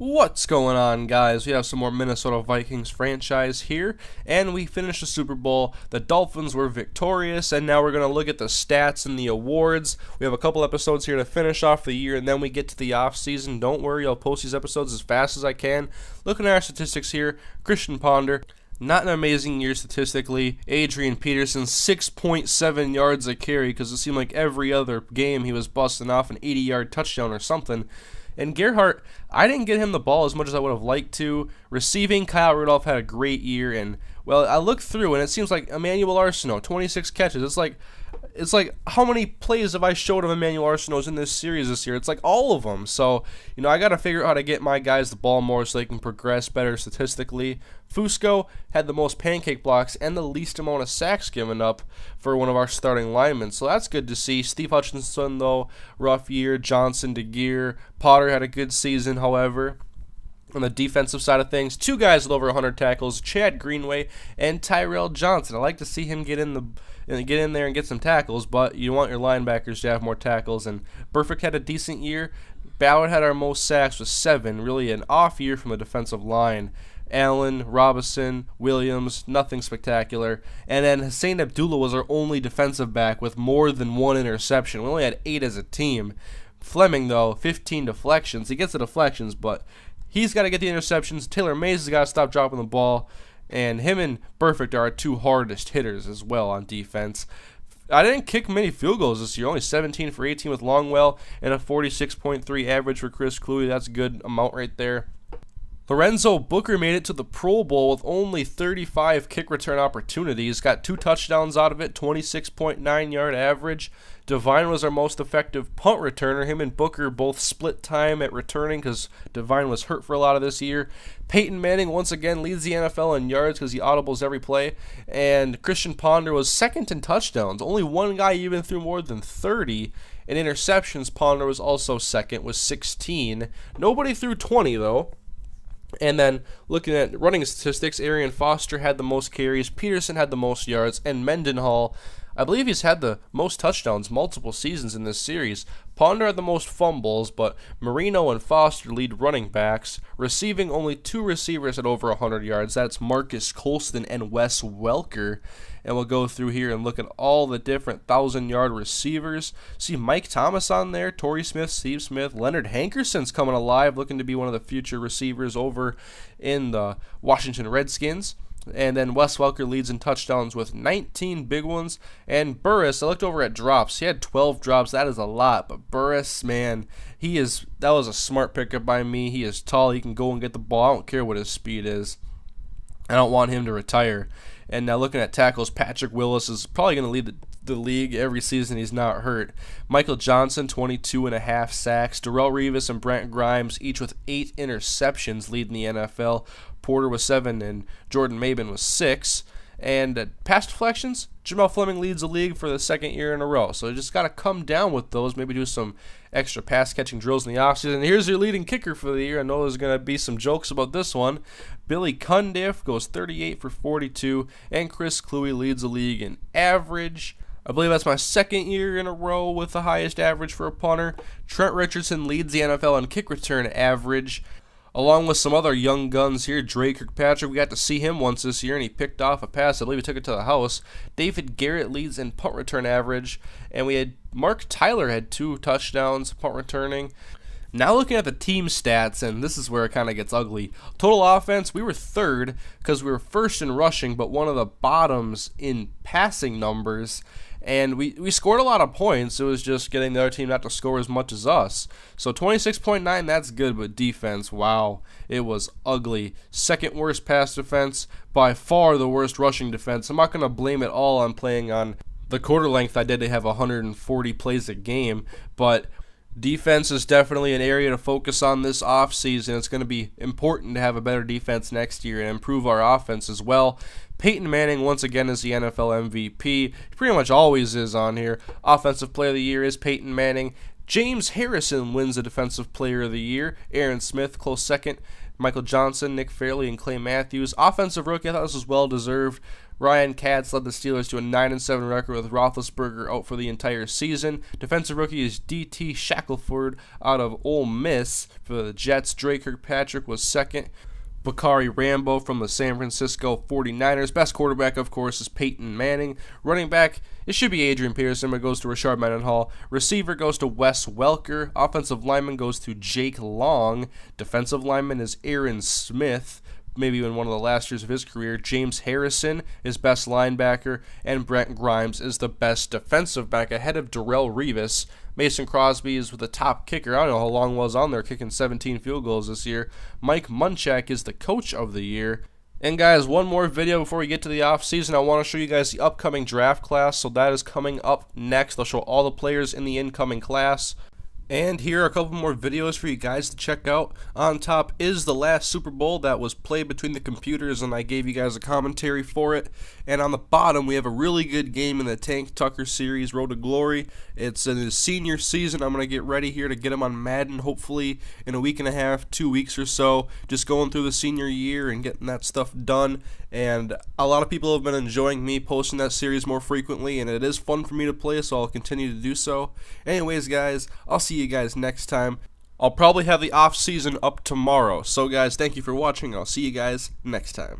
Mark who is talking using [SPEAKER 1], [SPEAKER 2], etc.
[SPEAKER 1] What's going on, guys? We have some more Minnesota Vikings franchise here, and we finished the Super Bowl. The Dolphins were victorious, and now we're going to look at the stats and the awards. We have a couple episodes here to finish off the year, and then we get to the off-season. Don't worry, I'll post these episodes as fast as I can. Looking at our statistics here, Christian Ponder, not an amazing year statistically. Adrian Peterson, 6.7 yards a carry, because it seemed like every other game he was busting off an 80-yard touchdown or something. And Gerhardt, I didn't get him the ball as much as I would have liked to. Receiving, Kyle Rudolph had a great year, and well, I looked through and it seems like Emmanuel Arsenault, 26 catches. It's like how many plays have I showed of Emmanuel Arsenault in this series this year? It's like all of them. So, I got to figure out how to get my guys the ball more so they can progress better statistically. Fusco had the most pancake blocks and the least amount of sacks given up for one of our starting linemen. So that's good to see. Steve Hutchinson, though, rough year. Johnson, DeGear. Potter had a good season, however. On the defensive side of things, two guys with over 100 tackles, Chad Greenway and Tyrell Johnson. I like to see him get in there and get some tackles, but you want your linebackers to have more tackles. And Burfict had a decent year. Ballard had our most sacks with 7. Really an off year from the defensive line. Allen, Robinson, Williams, nothing spectacular. And then Hussein Abdullah was our only defensive back with more than 1 interception. We only had 8 as a team. Fleming, though, 15 deflections. He gets the deflections, but he's got to get the interceptions. Taylor Mays has got to stop dropping the ball. And him and Burfict are our two hardest hitters as well on defense. I didn't kick many field goals this year, only 17 for 18 with Longwell and a 46.3 average for Chris Cluey. That's a good amount right there. Lorenzo Booker made it to the Pro Bowl with only 35 kick return opportunities. Got 2 touchdowns out of it, 26.9 yard average. Devine was our most effective punt returner. Him and Booker both split time at returning because Devine was hurt for a lot of this year. Peyton Manning once again leads the NFL in yards because he audibles every play. And Christian Ponder was second in touchdowns. Only one guy even threw more than 30. In interceptions, Ponder was also second with 16. Nobody threw 20 though. And then looking at running statistics, Arian Foster had the most carries, Peterson had the most yards, and Mendenhall, I believe he's had the most touchdowns multiple seasons in this series. Ponder had the most fumbles, but Marino and Foster lead running backs. Receiving, only 2 receivers at over 100 yards. That's Marcus Colston and Wes Welker. And we'll go through here and look at all the different 1,000-yard receivers. See Mike Thomas on there, Torrey Smith, Steve Smith, Leonard Hankerson's coming alive, looking to be one of the future receivers over in the Washington Redskins. And then Wes Welker leads in touchdowns with 19 big ones. And Burris, I looked over at drops. He had 12 drops. That is a lot. But Burris, man, that was a smart pickup by me. He is tall. He can go and get the ball. I don't care what his speed is. I don't want him to retire. And now looking at tackles, Patrick Willis is probably going to lead the league every season he's not hurt. Michael Johnson, 22.5 sacks. Darrelle Revis and Brent Grimes, each with 8 interceptions, leading the NFL. Porter was 7 and Jordan Maben was 6. And pass deflections, Jamel Fleming leads the league for the 2nd year in a row. So you just got to come down with those, maybe do some extra pass catching drills in the offseason. And here's your leading kicker for the year. I know there's going to be some jokes about this one. Billy Cundiff goes 38 for 42, and Chris Cluey leads the league in average. I believe that's my 2nd year in a row with the highest average for a punter. Trent Richardson leads the NFL in kick return average, along with some other young guns here. Drake Kirkpatrick, we got to see him once this year, and he picked off a pass. I believe he took it to the house. David Garrett leads in punt return average, and we had Mark Tyler had 2 touchdowns punt returning. Now looking at the team stats, and this is where it kind of gets ugly. Total offense, we were 3rd because we were 1st in rushing, but one of the bottoms in passing numbers. And we scored a lot of points. It was just getting the other team not to score as much as us. So 26.9, that's good, but defense, wow, it was ugly. 2nd worst pass defense, by far the worst rushing defense. I'm not going to blame it all on playing on the quarter length I did to have 140 plays a game, but defense is definitely an area to focus on this offseason. It's going to be important to have a better defense next year and improve our offense as well. Peyton Manning, once again, is the NFL MVP. He pretty much always is on here. Offensive Player of the Year is Peyton Manning. James Harrison wins the Defensive Player of the Year. Aaron Smith, close second. Michael Johnson, Nick Fairley, and Clay Matthews. Offensive Rookie, I thought this was well-deserved. Ryan Katz led the Steelers to a 9-7 record with Roethlisberger out for the entire season. Defensive Rookie is D.T. Shackelford out of Ole Miss for the Jets. Drake Kirkpatrick was second. Bakari Rambo from the San Francisco 49ers. Best quarterback, of course, is Peyton Manning. Running back, it should be Adrian Peterson, but it goes to Rashard Mendenhall. Receiver goes to Wes Welker. Offensive lineman goes to Jake Long. Defensive lineman is Aaron Smith, maybe in one of the last years of his career. James Harrison is best linebacker, and Brent Grimes is the best defensive back ahead of Darrelle Revis. Mason Crosby is with the top kicker. I don't know how long was on there, kicking 17 field goals this year. Mike Munchak is the coach of the year. And guys, one more video before we get to the offseason. I want to show you guys the upcoming draft class. So that is coming up next. I'll show all the players in the incoming class. And here are a couple more videos for you guys to check out. On top is the last Super Bowl that was played between the computers, and I gave you guys a commentary for it. And on the bottom, we have a really good game in the Tank Tucker series, Road to Glory. It's in his senior season. I'm going to get ready here to get him on Madden, hopefully in a week and a half, 2 weeks or so. Just going through the senior year and getting that stuff done. And a lot of people have been enjoying me posting that series more frequently, and it is fun for me to play, so I'll continue to do so. Anyways, guys, I'll see you guys next time. I'll probably have the off season up tomorrow. So guys, thank you for watching. I'll see you guys next time.